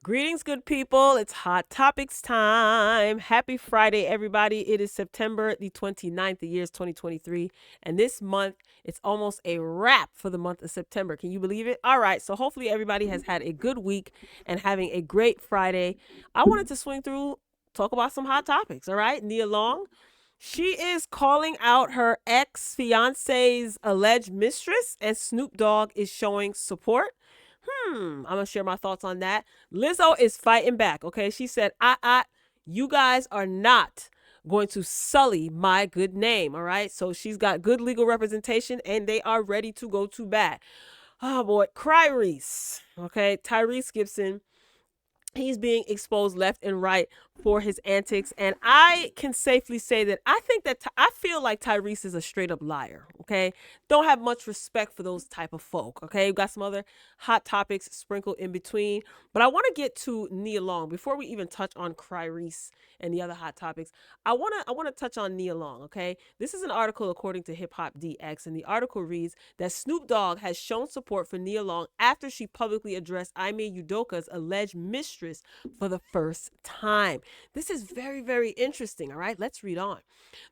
Greetings, good people. It's Hot Topics time. Happy Friday, everybody. It is September the 29th. The year is 2023. And this month, it's almost a wrap for the month of September. Can you believe it? All right. So, hopefully, everybody has had a good week and having a great Friday. I wanted to swing through, talk about some hot topics. All right. Nia Long, she is calling out her ex fiance's alleged mistress, and Snoop Dogg is showing support. I'm gonna share my thoughts on that. Lizzo is fighting back. Okay, she said, you guys are not going to sully my good name. All right, so she's got good legal representation, and they are ready to go to bat. Oh boy, Cryreese. Okay, Tyrese Gibson, he's being exposed left and right for his antics, and I can safely say that I think that I feel like Tyrese is a straight up liar. Okay, don't have much respect for those type of folk. Okay, we've got some other hot topics sprinkled in between, but I want to get to Nia Long before we even touch on Cryreese and the other hot topics. I want to touch on Nia Long. Okay, this is an article according to Hip Hop DX, and the article reads that Snoop Dogg has shown support for Nia Long after she publicly addressed Ime Udoka's alleged mistress for the first time. This is very, very interesting. All right, let's read on.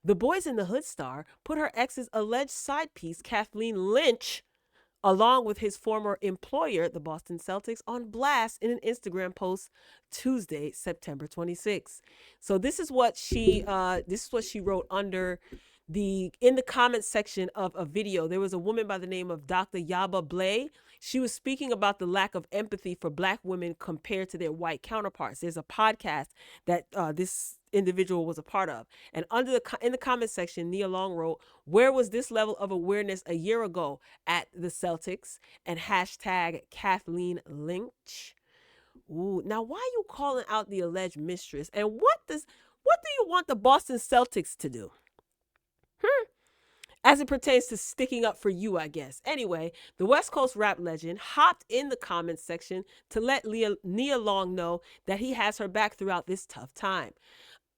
The Boys in the Hood star put her ex's alleged side piece, Kathleen Lynch, along with his former employer, the Boston Celtics, on blast in an Instagram post Tuesday, September 26th. So this is what she wrote under in the comments section of a video. There was a woman by the name of Dr. Yaba Blay. She was speaking about the lack of empathy for Black women compared to their white counterparts. There's a podcast that this individual was a part of, and in the comment section, Nia Long wrote, "Where was this level of awareness a year ago at the Celtics?" and hashtag Kathleen Lynch. Ooh, now why are you calling out the alleged mistress? And what do you want the Boston Celtics to do? As it pertains to sticking up for you, I guess. Anyway, the West Coast rap legend hopped in the comments section to let Nia Long know that he has her back throughout this tough time.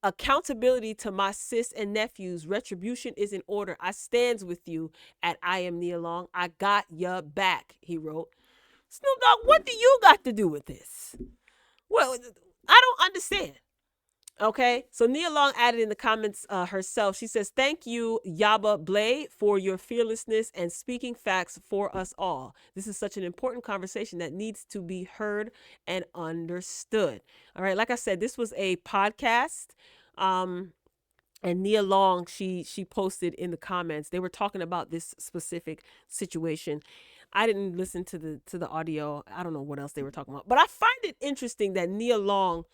Accountability to my sis and nephews. Retribution is in order. I stands with you at I am Nia Long. I got ya back, he wrote. Snoop Dogg, what do you got to do with this? Well, I don't understand. Okay, so Nia Long added in the comments herself. She says, "Thank you, Yaba Blay, for your fearlessness and speaking facts for us all. This is such an important conversation that needs to be heard and understood." All right, like I said, this was a podcast. And Nia Long, she posted in the comments. They were talking about this specific situation. I didn't listen to the audio. I don't know what else they were talking about, but I find it interesting that Nia Long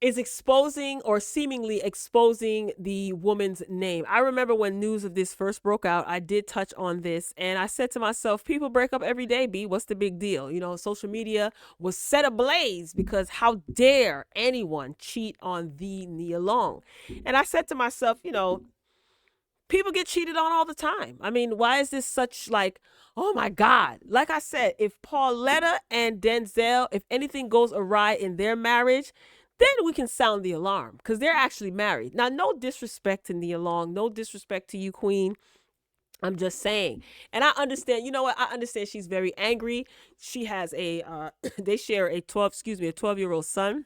is exposing or seemingly exposing the woman's name. I remember when news of this first broke out, I did touch on this, and I said to myself, people break up every day, B. What's the big deal? You know, social media was set ablaze because how dare anyone cheat on the Nia Long? And I said to myself, you know, people get cheated on all the time. I mean, why is this such like, oh my God? Like I said, if Pauletta and Denzel, if anything goes awry in their marriage, then we can sound the alarm because they're actually married. Now, no disrespect to Nia Long, no disrespect to you, Queen. I'm just saying. And I understand, you know what? I understand she's very angry. She has they share a 12-year-old son,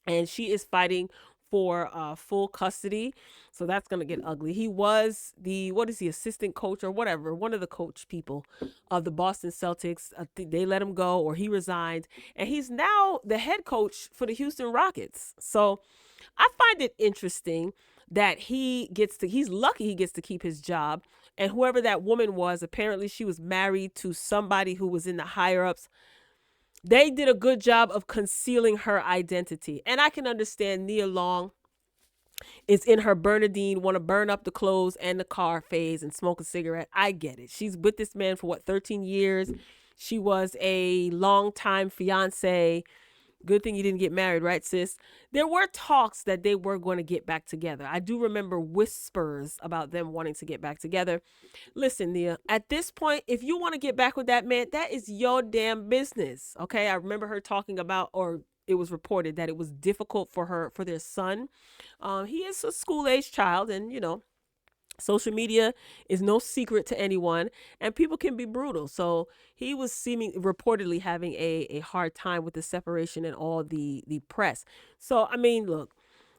and she is fighting for full custody. So that's going to get ugly. He was assistant coach or whatever, one of the coach people of the Boston Celtics. I think they let him go or he resigned. And he's now the head coach for the Houston Rockets. So I find it interesting that he's lucky he gets to keep his job. And whoever that woman was, apparently she was married to somebody who was in the higher ups. They did a good job of concealing her identity. And I can understand Nia Long is in her Bernadine, want to burn up the clothes and the car phase and smoke a cigarette. I get it. She's with this man for 13 years. She was a long-time fiance. Good thing you didn't get married, right, sis? There were talks that they were going to get back together. I do remember whispers about them wanting to get back together. Listen, Nia, at this point, if you want to get back with that man, that is your damn business. Okay. I remember her talking about, or it was reported that it was difficult for their son. He is a school age child, and Social media is no secret to anyone, and people can be brutal. So he was seeming reportedly having a hard time with the separation and all the press. So I mean, look,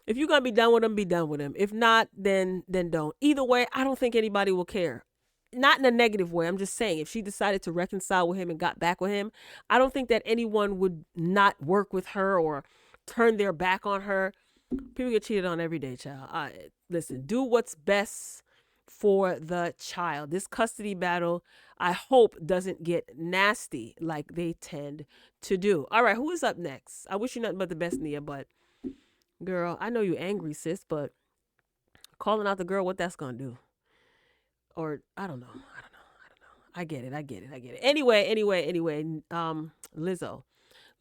if you're gonna be done with him, be done with him. If not, then don't. Either way, I don't think anybody will care. Not in a negative way. I'm just saying, if she decided to reconcile with him and got back with him, I don't think that anyone would not work with her or turn their back on her. People get cheated on every day, child. Listen, do what's best for the child. This custody battle, I hope, doesn't get nasty like they tend to do. All right, who is up next? I wish you nothing but the best, Nia, but girl, I know you angry, sis, but calling out the girl, what that's gonna do? Or I don't know. I get it. I get it. I get it. Anyway. Lizzo.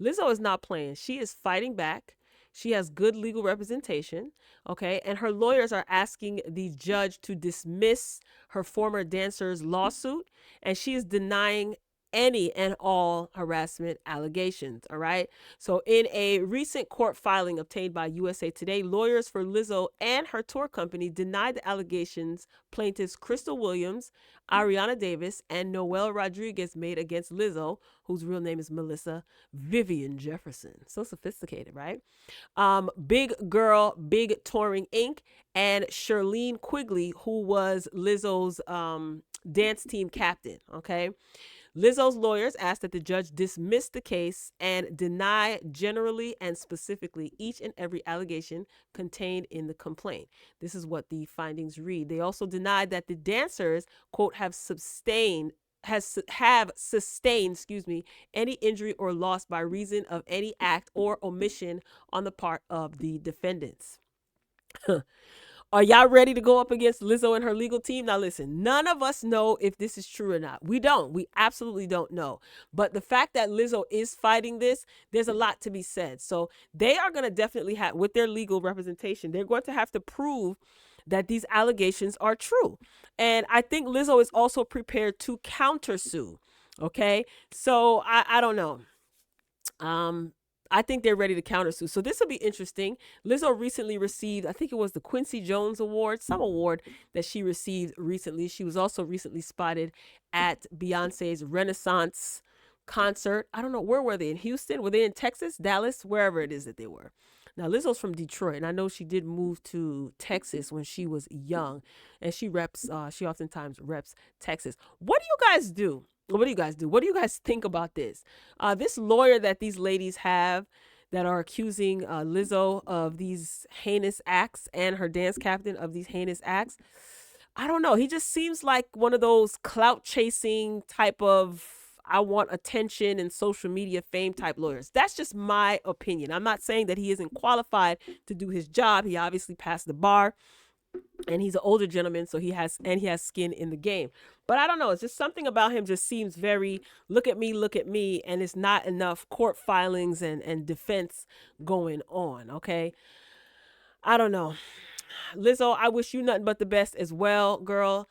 Lizzo is not playing. She is fighting back. She has good legal representation, okay? And her lawyers are asking the judge to dismiss her former dancer's lawsuit, and she is denying any and all harassment allegations, all right? So in a recent court filing obtained by USA Today, lawyers for Lizzo and her tour company denied the allegations plaintiffs Crystal Williams, Ariana Davis, and Noel Rodriguez made against Lizzo, whose real name is Melissa Vivian Jefferson. So sophisticated, right? Big Girl, Big Touring Inc., and Shirlene Quigley, who was Lizzo's dance team captain, okay? Lizzo's lawyers asked that the judge dismiss the case and deny generally and specifically each and every allegation contained in the complaint. This is what the findings read. They also denied that the dancers, quote, have sustained, any injury or loss by reason of any act or omission on the part of the defendants. Are y'all ready to go up against Lizzo and her legal team? Now, listen, none of us know if this is true or not. We don't. We absolutely don't know. But the fact that Lizzo is fighting this, there's a lot to be said. So they are going to definitely have, with their legal representation, they're going to have to prove that these allegations are true. And I think Lizzo is also prepared to countersue. Okay. So I don't know. I think they're ready to countersue. So this will be interesting. Lizzo recently received, I think it was the Quincy Jones Award, some award that she received recently. She was also recently spotted at Beyonce's Renaissance concert. I don't know, where were they? In Houston? Were they in Texas, Dallas, wherever it is that they were? Now, Lizzo's from Detroit, and I know she did move to Texas when she was young, and she oftentimes reps Texas. What do you guys do? What do you guys do? What do you guys think about this? This lawyer that these ladies have that are accusing Lizzo of these heinous acts and her dance captain of these heinous acts, I don't know. He just seems like one of those clout chasing type of I want attention and social media fame type lawyers. That's just my opinion. I'm not saying that he isn't qualified to do his job. He obviously passed the bar. And he's an older gentleman, so he has skin in the game. But I don't know, it's just something about him just seems very look at me, and it's not enough court filings and defense going on, okay? I don't know. Lizzo, I wish you nothing but the best as well, girl.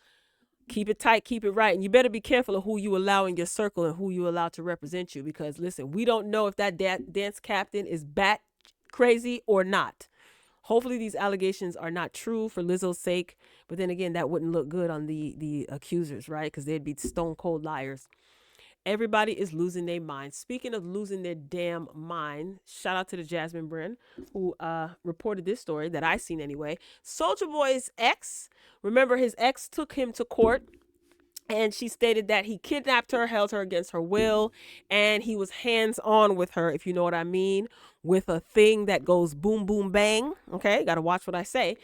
Keep it tight, keep it right, and you better be careful of who you allow in your circle and who you allow to represent you, because listen, we don't know if that dance captain is bat crazy or not. Hopefully these allegations are not true for Lizzo's sake, but then again, that wouldn't look good on the accusers, right? Because they'd be stone cold liars. Everybody is losing their mind. Speaking of losing their damn mind, shout out to the Jasmine Brand who reported this story that I seen anyway. Soulja Boy's ex, remember his ex took him to court. And she stated that he kidnapped her, held her against her will, and he was hands-on with her, if you know what I mean, with a thing that goes boom, boom, bang. Okay, got to watch what I say.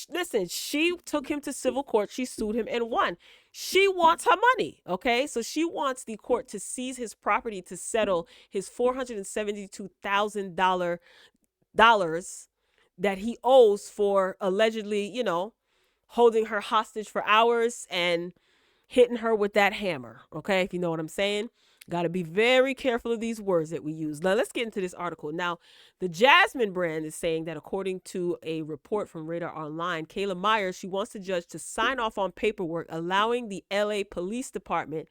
Listen, she took him to civil court. She sued him and won. She wants her money, okay? So she wants the court to seize his property to settle his $472,000 that he owes for allegedly, holding her hostage for hours and hitting her with that hammer, okay? If you know what I'm saying. Got to be very careful of these words that we use. Now, let's get into this article. Now, the Jasmine Brand is saying that according to a report from Radar Online, Kayla Myers, she wants the judge to sign off on paperwork allowing the LA Police Department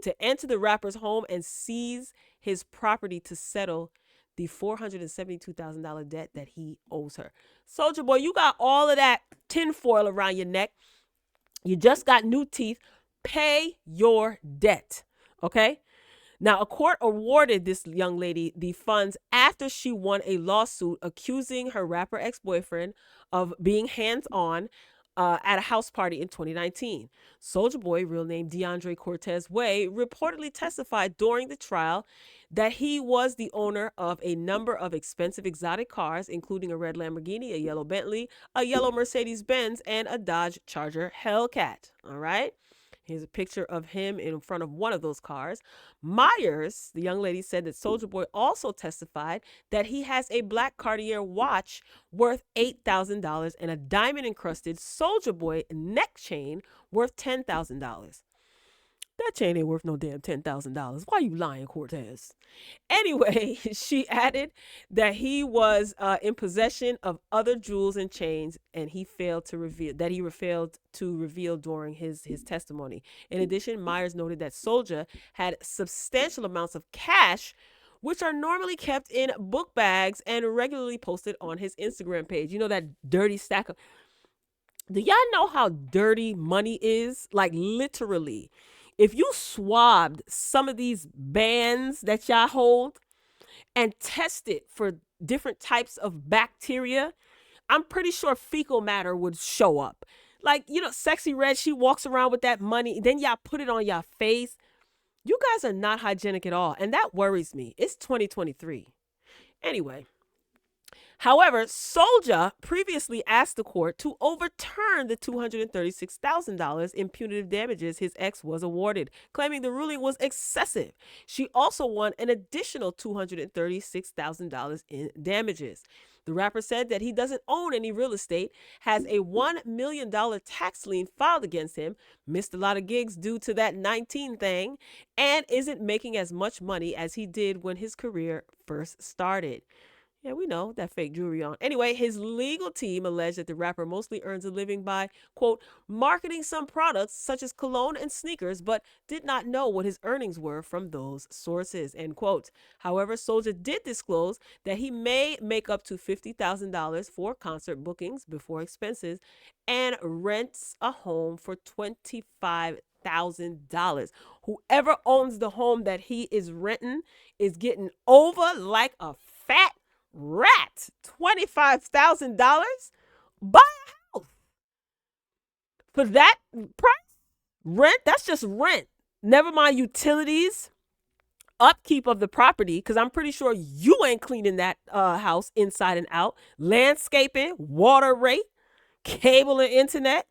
to enter the rapper's home and seize his property to settle the $472,000 debt that he owes her. Soulja Boy, you got all of that tinfoil around your neck. You just got new teeth. Pay your debt. Okay? Now, a court awarded this young lady the funds after she won a lawsuit accusing her rapper ex boyfriend of being hands on at a house party in 2019. Soulja Boy, real name DeAndre Cortez Way, reportedly testified during the trial that he was the owner of a number of expensive exotic cars, including a red Lamborghini, a yellow Bentley, a yellow Mercedes Benz, and a Dodge Charger Hellcat. All right. Here's a picture of him in front of one of those cars. Myers, the young lady, said that Soulja Boy also testified that he has a black Cartier watch worth $8,000 and a diamond encrusted Soulja Boy neck chain worth $10,000. That chain ain't worth no damn $10,000. Why you lying, Cortez? Anyway, she added that he was in possession of other jewels and chains, and he failed to reveal during his testimony. In addition, Myers noted that Soulja had substantial amounts of cash, which are normally kept in book bags and regularly posted on his Instagram page. You know, that dirty stack of. Do y'all know how dirty money is? Like, literally. If you swabbed some of these bands that y'all hold and test it for different types of bacteria, I'm pretty sure fecal matter would show up. Like, you know, Sexy Red, she walks around with that money. Then y'all put it on y'all face. You guys are not hygienic at all. And that worries me. It's 2023. Anyway. However, Soulja previously asked the court to overturn the $236,000 in punitive damages his ex was awarded, claiming the ruling was excessive. She also won an additional $236,000 in damages. The rapper said that he doesn't own any real estate, has a $1 million tax lien filed against him, missed a lot of gigs due to that 19 thing, and isn't making as much money as he did when his career first started. Yeah, we know that fake jewelry on. Anyway, his legal team alleged that the rapper mostly earns a living by, quote, marketing some products such as cologne and sneakers, but did not know what his earnings were from those sources, end quote. However, Soulja did disclose that he may make up to $50,000 for concert bookings before expenses and rents a home for $25,000. Whoever owns the home that he is renting is getting over like a fat rat. $25,000? Buy a house for that price. Rent, that's just rent. Never mind utilities, upkeep of the property, because I'm pretty sure you ain't cleaning that house inside and out. Landscaping, water rate, cable and internet.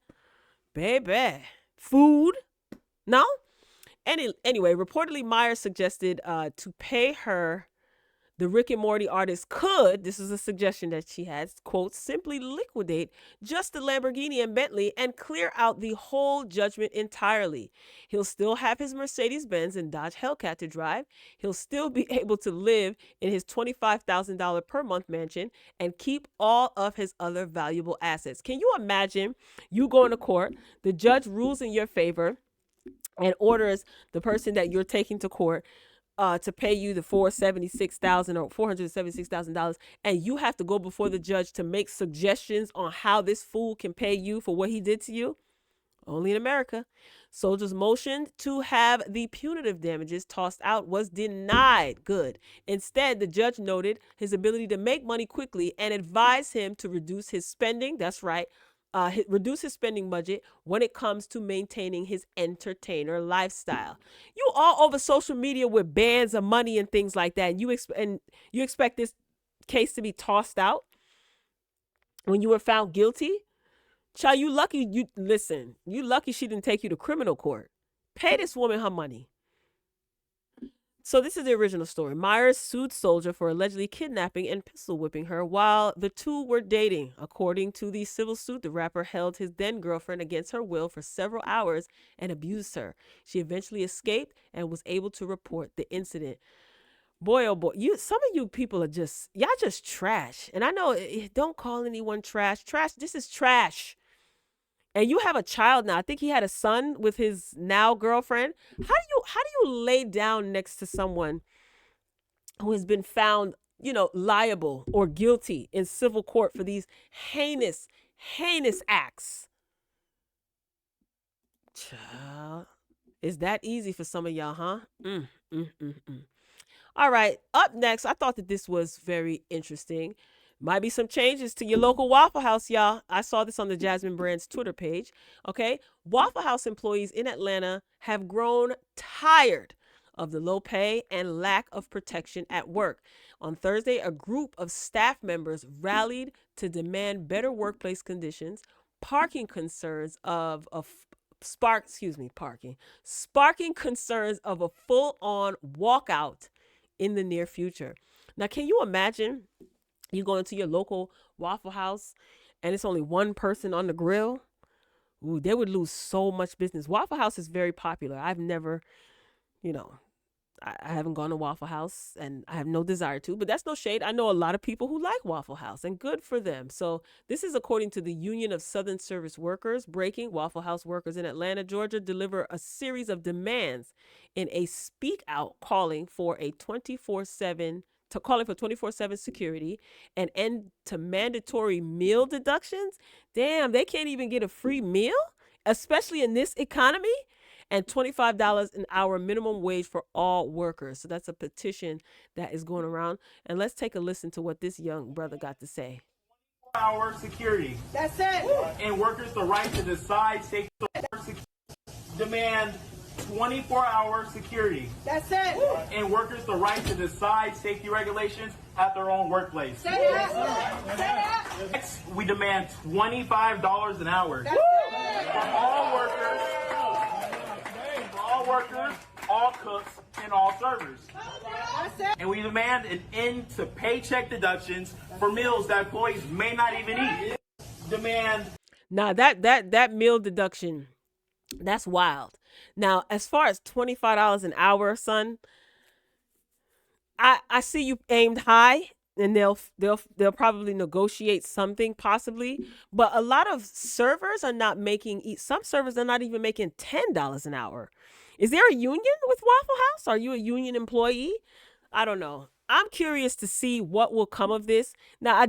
Baby. Food. No? Anyway, reportedly Myers suggested to pay her. The Rick and Morty artist could, this is a suggestion that she has, quote, simply liquidate just the Lamborghini and Bentley and clear out the whole judgment entirely. He'll still have his Mercedes Benz and Dodge Hellcat to drive. He'll still be able to live in his $25,000 per month mansion and keep all of his other valuable assets. Can you imagine you going to court, the judge rules in your favor and orders the person that you're taking to court to pay you the $476,000, and you have to go before the judge to make suggestions on how this fool can pay you for what he did to you? Only in America. Soulja's motion to have the punitive damages tossed out was denied. Good. Instead, the judge noted his ability to make money quickly and advised him to reduce his spending. That's right. Reduce his spending budget when it comes to maintaining his entertainer lifestyle. You all over social media with bands of money and things like that, and you expect this case to be tossed out when you were found guilty? Child, you lucky. You lucky she didn't take you to criminal court. Pay this woman her money. So this is the original story. Myers sued Soulja for allegedly kidnapping and pistol whipping her while the two were dating. According to the civil suit, the rapper held his then girlfriend against her will for several hours and abused her. She eventually escaped and was able to report the incident. Boy, oh boy, some of you people are y'all just trash. And I know, don't call anyone trash. Trash, this is trash. And you have a child now. I think he had a son with his now girlfriend. How do you lay down next to someone who has been found, liable or guilty in civil court for these heinous acts? Child, is that easy for some of y'all, huh? Mm. All right, up next, I thought that this was very interesting. Might be some changes to your local Waffle House, y'all. I saw this on the Jasmine Brand's Twitter page. Okay, Waffle House employees in Atlanta have grown tired of the low pay and lack of protection at work. On Thursday, a group of staff members rallied to demand better workplace conditions, parking concerns of a sparking concerns of a full-on walkout in the near future. Now, can you imagine you go into your local Waffle House and it's only one person on the grill? Ooh, they would lose so much business. Waffle House is very popular. I've never, you know, I haven't gone to Waffle House and I have no desire to, but that's no shade. I know a lot of people who like Waffle House and good for them. So this is according to the Union of Southern Service Workers. Breaking: Waffle House workers in Atlanta, Georgia deliver a series of demands in a speak out calling for 24/7 security and end to mandatory meal deductions. Damn, they can't even get a free meal, especially in this economy. And $25 an hour minimum wage for all workers. So that's a petition that is going around. And let's take a listen to what this young brother got to say. Hour security. That's it. And workers the right to decide safety. Demand 24-hour security. That's it. And workers the right to decide safety regulations at their own workplace. Say that. Next, we demand $25 an hour. That's it. For all workers. All workers, all cooks, and all servers. And we demand an end to paycheck deductions for meals that employees may not even eat. Demand. Now that meal deduction, that's wild. Now, as far as $25 an hour, son, I see you aimed high, and they'll probably negotiate something possibly, but a lot of servers are not making. Some servers are not even making $10 an hour. Is there a union with Waffle House? Are you a union employee? I don't know. I'm curious to see what will come of this. Now,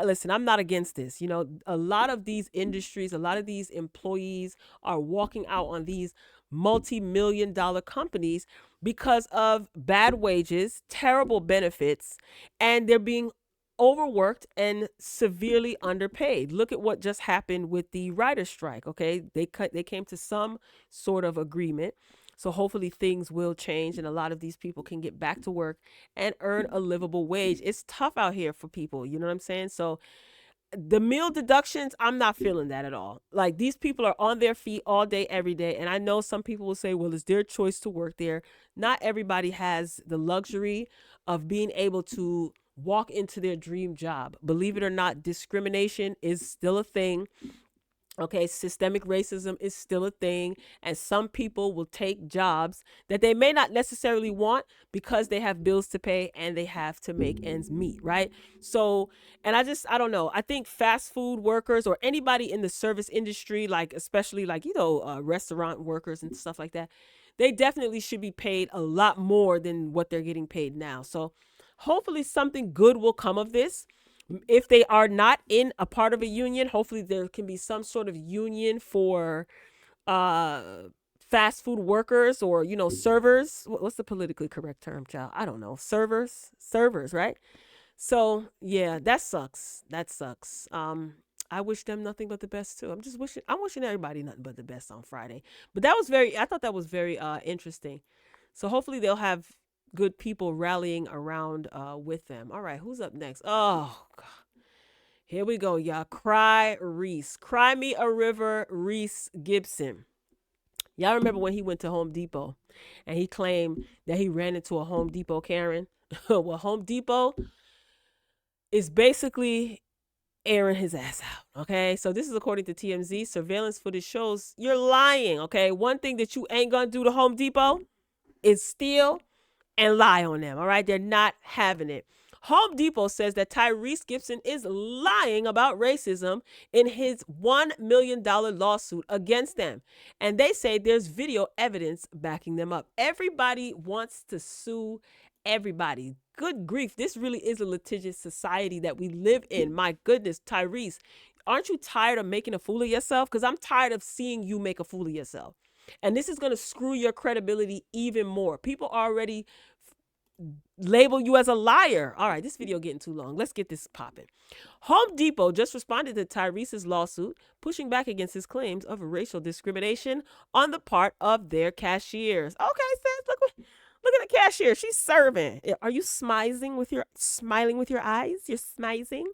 listen, I'm not against this. You know, a lot of these industries, a lot of these employees are walking out on these multi-million-dollar companies because of bad wages, terrible benefits, and they're being overworked and severely underpaid. Look at what just happened with the writer's strike. Okay, they came to some sort of agreement, so hopefully things will change and a lot of these people can get back to work and earn a livable wage. It's tough out here for people, you know what I'm saying? So the meal deductions, I'm not feeling that at all. Like, these people are on their feet all day, every day. And I know some people will say, well, it's their choice to work there. Not everybody has the luxury of being able to walk into their dream job. Believe it or not, discrimination is still a thing. Okay, systemic racism is still a thing, and some people will take jobs that they may not necessarily want because they have bills to pay and they have to make ends meet, right? So, and I don't know. I think fast food workers or anybody in the service industry, like especially like, restaurant workers and stuff like that, they definitely should be paid a lot more than what they're getting paid now. So hopefully something good will come of this. If they are not in a part of a union, hopefully there can be some sort of union for fast food workers or, servers. What's the politically correct term, child? I don't know. Servers, right? So yeah, that sucks. I wish them nothing but the best too. I'm wishing everybody nothing but the best on Friday. But I thought that was very interesting. So hopefully they'll have good people rallying around with them. All right, who's up next? Oh, God. Here we go, y'all. Cry Reese. Cry me a river, Reese Gibson. Y'all remember when he went to Home Depot and he claimed that he ran into a Home Depot Karen? Well, Home Depot is basically airing his ass out, okay? So this is according to TMZ. Surveillance footage shows you're lying, okay? One thing that you ain't gonna do to Home Depot is steal and lie on them, all right? They're not having it. Home Depot says that Tyrese Gibson is lying about racism in his $1 million lawsuit against them. And they say there's video evidence backing them up. Everybody wants to sue everybody. Good grief. This really is a litigious society that we live in. My goodness, Tyrese, aren't you tired of making a fool of yourself? Because I'm tired of seeing you make a fool of yourself. And this is going to screw your credibility even more. People already label you as a liar. All right, this video getting too long. Let's get this popping. Home Depot just responded to TYRESE'S lawsuit, pushing back against his claims of racial discrimination on the part of their cashiers. Okay, sis, look at the cashier. She's serving. Are you smiling with your eyes? You're smizing.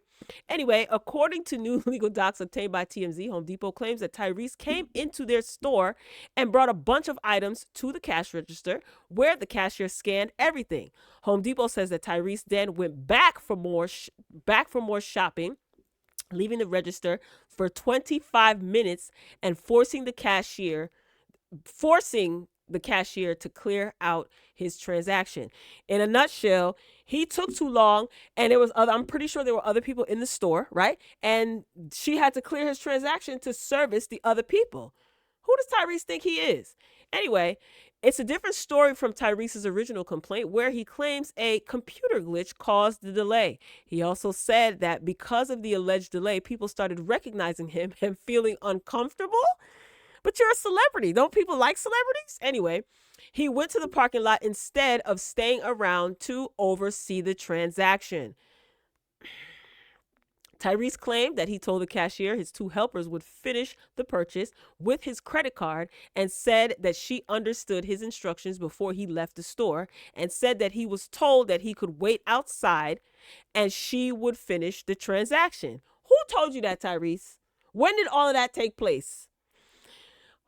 Anyway, according to new legal docs obtained by TMZ, Home Depot claims that Tyrese came into their store and brought a bunch of items to the cash register where the cashier scanned everything. Home Depot says that Tyrese then went back for more shopping, leaving the register for 25 minutes and forcing the cashier to clear out his transaction. In a nutshell, he took too long, and I'm pretty sure there were other people in the store, right? And she had to clear his transaction to service the other people. Who does Tyrese think he is? Anyway, it's a different story from Tyrese's original complaint, where he claims a computer glitch caused the delay. He also said that because of the alleged delay, people started recognizing him and feeling uncomfortable. But you're a celebrity. Don't people like celebrities? Anyway, he went to the parking lot instead of staying around to oversee the transaction. Tyrese claimed that he told the cashier his two helpers would finish the purchase with his credit card, and said that she understood his instructions before he left the store, and said that he was told that he could wait outside and she would finish the transaction. Who told you that, Tyrese? When did all of that take place?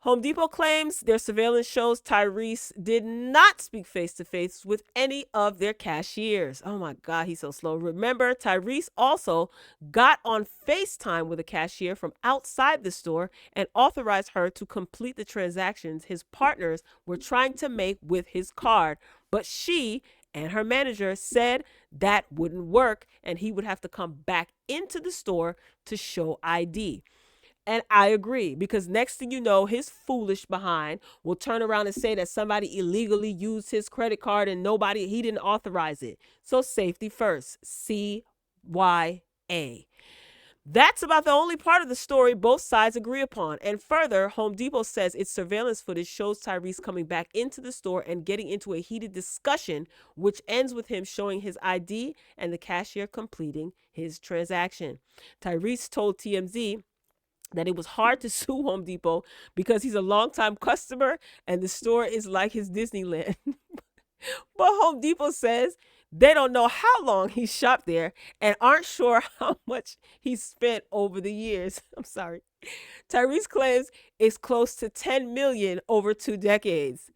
Home Depot claims their surveillance shows Tyrese did not speak face-to-face with any of their cashiers. Oh my God, he's so slow. Remember, Tyrese also got on FaceTime with a cashier from outside the store and authorized her to complete the transactions his partners were trying to make with his card. But she and her manager said that wouldn't work, and he would have to come back into the store to show ID. And I agree, because next thing you know, his foolish behind will turn around and say that somebody illegally used his credit card and he didn't authorize it. So safety first. CYA. That's about the only part of the story both sides agree upon. And further, Home Depot says its surveillance footage shows Tyrese coming back into the store and getting into a heated discussion, which ends with him showing his ID and the cashier completing his transaction. Tyrese told TMZ that it was hard to sue Home Depot because he's a longtime customer and the store is like his Disneyland. But Home Depot says they don't know how long he shopped there and aren't sure how much he spent over the years. I'm sorry. Tyrese claims it's close to $10 million over 2 decades.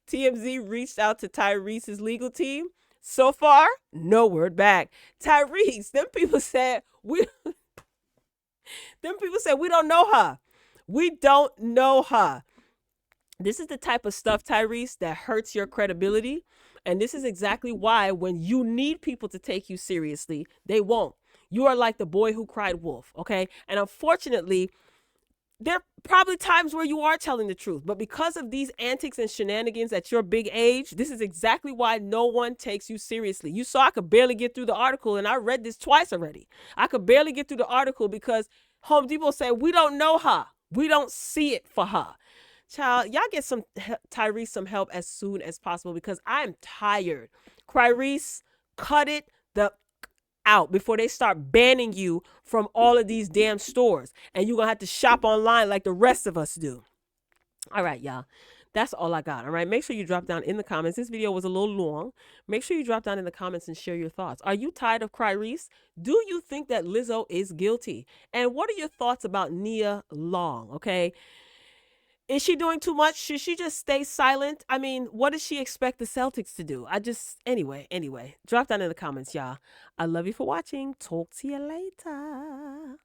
TMZ reached out to Tyrese's legal team. So far, no word back. Tyrese, them people said we don't know her. We don't know her. This is the type of stuff, Tyrese, that hurts your credibility. And this is exactly why when you need people to take you seriously, they won't. You are like the boy who cried wolf, okay? And unfortunately, there are probably times where you are telling the truth. But because of these antics and shenanigans at your big age, this is exactly why no one takes you seriously. You saw I could barely get through the article, and I read this twice already. I could barely get through the article because Home Depot said, we don't know her. We don't see it for her. Child, y'all get Tyrese some help as soon as possible, because I'm tired. Tyrese, cut it out before they start banning you from all of these damn stores, and you're gonna have to shop online like the rest of us do. All right, y'all. That's all I got. All right. Make sure you drop down in the comments. This video was a little long. Make sure you drop down in the comments and share your thoughts. Are you tired of Tyrese? Do you think that Lizzo is guilty? And what are your thoughts about Nia Long? Okay. Is she doing too much? Should she just stay silent? I mean, what does she expect the Celtics to do? Anyway, drop down in the comments, y'all. I love you for watching. Talk to you later.